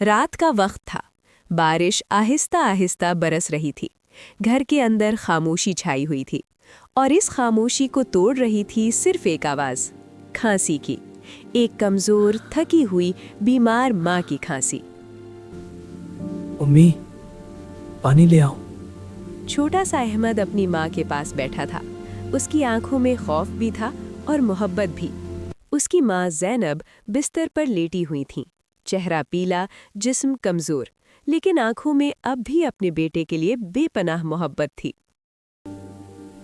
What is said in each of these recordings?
रात का वक्त था। बारिश आहिस्ता आहिस्ता बरस रही थी। घर के अंदर खामोशी छाई हुई थी और इस खामोशी को तोड़ रही थी सिर्फ एक आवाज़, खांसी की। एक कमज़ोर, थकी हुई, बीमार माँ की खांसी। अम्मी, पानी ले आओ। छोटा सा अहमद अपनी माँ के पास बैठा था। उसकी आंखों में खौफ भी था और मोहब्बत भी। उसकी माँ ज़ैनब बिस्तर पर लेटी हुई थीं, चेहरा पीला, जिस्म कमज़ोर, लेकिन आंखों में अब भी अपने बेटे के लिए बेपनाह मोहब्बत थी।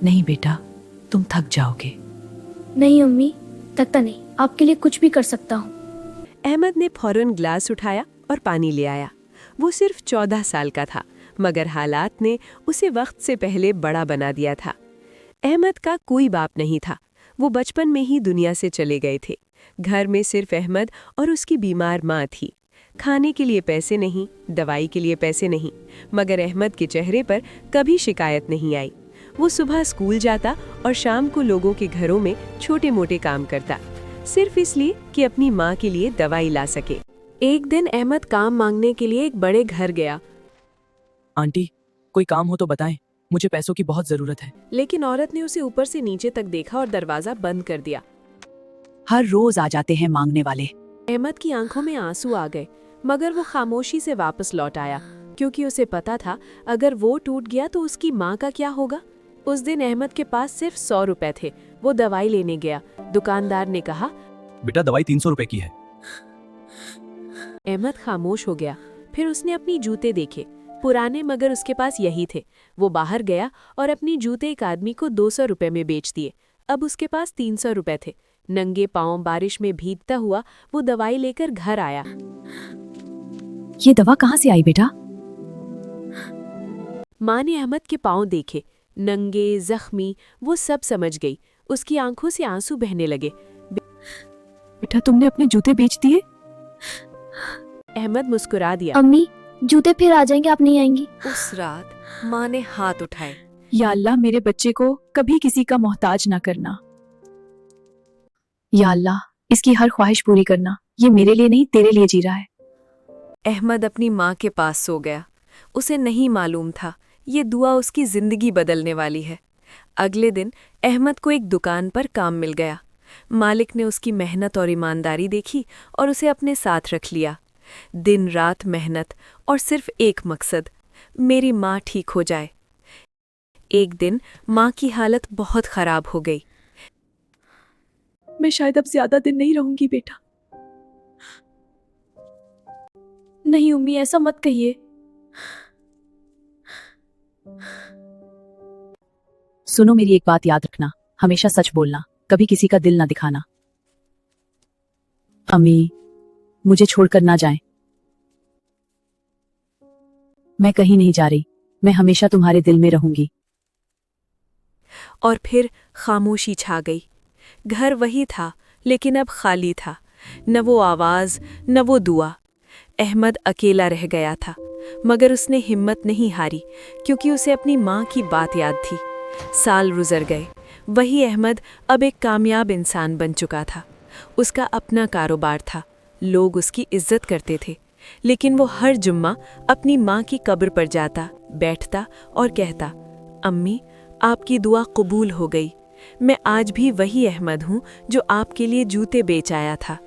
नहीं बेटा, तुम थक जाओगे। नहीं अम्मी, थकता नहीं, आपके लिए कुछ भी कर सकता हूँ। अहमद ने फौरन ग्लास उठाया और पानी ले आया। वो सिर्फ 14 साल का था, मगर हालात ने उसे वक्त से पहले बड़ा बना दिया था। अहमद का कोई बाप नहीं था। वो बचपन में ही दुनिया से चले गए थे। घर में सिर्फ अहमद और उसकी बीमार माँ थी। खाने के लिए पैसे नहीं, दवाई के लिए पैसे नहीं, मगर अहमद के चेहरे पर कभी शिकायत नहीं आई। वो सुबह स्कूल जाता और शाम को लोगों के घरों में छोटे मोटे काम करता, सिर्फ इसलिए कि अपनी माँ के लिए दवाई ला सके। एक दिन अहमद काम मांगने के लिए एक बड़े घर गया। आंटी, कोई काम हो तो बताएं, मुझे पैसों की बहुत ज़रूरत है। लेकिन औरत ने उसे ऊपर से नीचे तक देखा और दरवाज़ा बंद कर दिया। हर रोज आ जाते हैं मांगने वाले। अहमद की आंखों में आंसू आ गए, मगर वो खामोशी से वापस लौट आया, क्योंकि उसे पता था अगर वो टूट गया तो उसकी माँ का क्या होगा। उस दिन अहमद के पास सिर्फ 100 रुपए थे। वो दवाई लेने गया। दुकानदार ने कहा, बेटा, दवाई 300 रुपए की है। अहमद खामोश हो गया। फिर उसने अपनी जूते देखे, पुराने, मगर उसके पास यही थे। वो बाहर गया और अपनी जूते एक आदमी को 200 रुपए में बेच दिए। अब उसके पास 300 रुपए थे। नंगे पांव बारिश में भीगता हुआ वो दवाई लेकर घर आया। ये दवा कहाँ से आई बेटा? माँ ने अहमद के पांव देखे, नंगे, जख्मी। वो सब समझ गई। उसकी आंखों से आंसू बहने लगे। बेटा, तुमने अपने जूते बेच दिए? अहमद मुस्कुरा दिया। अम्मी, जूते फिर आ जाएंगे, आप नहीं आएंगी। उस रात माँ ने हाथ उठाए। या अल्लाह, मेरे बच्चे को कभी किसी का मोहताज ना करना। या अल्लाह, इसकी हर ख्वाहिश पूरी करना। ये मेरे लिए नहीं, तेरे लिए जी रहा है। अहमद अपनी माँ के पास सो गया। उसे नहीं मालूम था ये दुआ उसकी जिंदगी बदलने वाली है। अगले दिन अहमद को एक दुकान पर काम मिल गया। मालिक ने उसकी मेहनत और ईमानदारी देखी और उसे अपने साथ रख लिया। दिन रात मेहनत और सिर्फ एक मकसद, मेरी माँ ठीक हो जाए। एक दिन माँ की हालत बहुत खराब हो गई। मैं शायद अब ज्यादा दिन नहीं रहूंगी बेटा। नहीं अम्मी, ऐसा मत कहिए। सुनो, मेरी एक बात याद रखना, हमेशा सच बोलना, कभी किसी का दिल ना दिखाना। अम्मी, मुझे छोड़कर ना जाएं। मैं कहीं नहीं जा रही, मैं हमेशा तुम्हारे दिल में रहूंगी। और फिर खामोशी छा गई। घर वही था, लेकिन अब खाली था। न वो आवाज, न वो दुआ। अहमद अकेला रह गया था, मगर उसने हिम्मत नहीं हारी, क्योंकि उसे अपनी माँ की बात याद थी। साल गुजर गए। वही अहमद अब एक कामयाब इंसान बन चुका था। उसका अपना कारोबार था, लोग उसकी इज्जत करते थे। लेकिन वो हर जुम्मा अपनी माँ की कब्र पर जाता, बैठता और कहता, अम्मी, आपकी दुआ कबूल हो गई। मैं आज भी वही अहमद हूँ जो आपके लिए जूते बेच आया था।